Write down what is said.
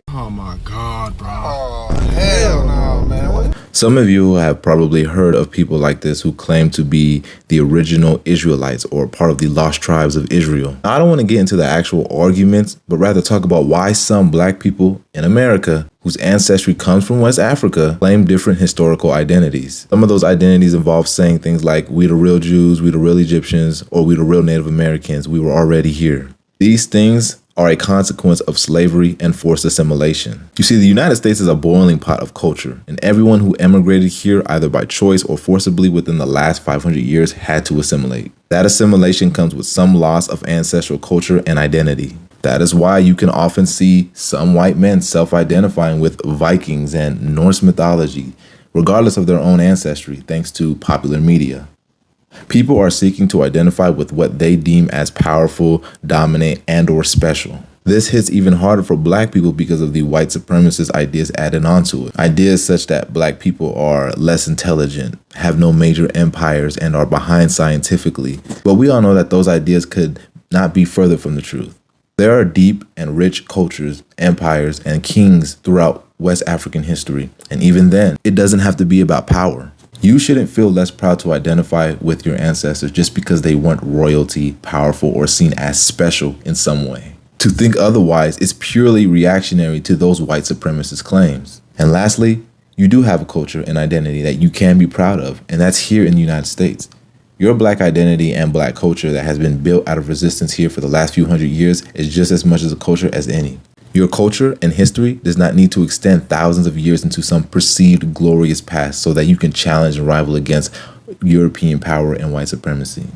Oh my God, bro. Oh, hell no, man. What? Some of you have probably heard of people like this who claim to be the original Israelites or part of the lost tribes of Israel. Now, I don't want to get into the actual arguments, but rather talk about why some black people in America whose ancestry comes from West Africa claim different historical identities. Some of those identities involve saying things like, we the real Jews, we the real Egyptians, or we the real Native Americans, we were already here. These things are a consequence of slavery and forced assimilation. You see, the United States is a boiling pot of culture, and everyone who emigrated here either by choice or forcibly within the last 500 years had to assimilate. That assimilation comes with some loss of ancestral culture and identity. That is why you can often see some white men self-identifying with Vikings and Norse mythology, regardless of their own ancestry, thanks to popular media. People are seeking to identify with what they deem as powerful, dominant, and/or special. This hits even harder for black people because of the white supremacist ideas added onto it. Ideas such that black people are less intelligent, have no major empires, and are behind scientifically. But we all know that those ideas could not be further from the truth. There are deep and rich cultures, empires, and kings throughout West African history. And even then, it doesn't have to be about power. You shouldn't feel less proud to identify with your ancestors just because they weren't royalty, powerful, or seen as special in some way. To think otherwise is purely reactionary to those white supremacist claims. And lastly, you do have a culture and identity that you can be proud of, and that's here in the United States. Your black identity and black culture that has been built out of resistance here for the last few hundred years is just as much as a culture as any. Your culture and history does not need to extend thousands of years into some perceived glorious past so that you can challenge and rival against European power and white supremacy.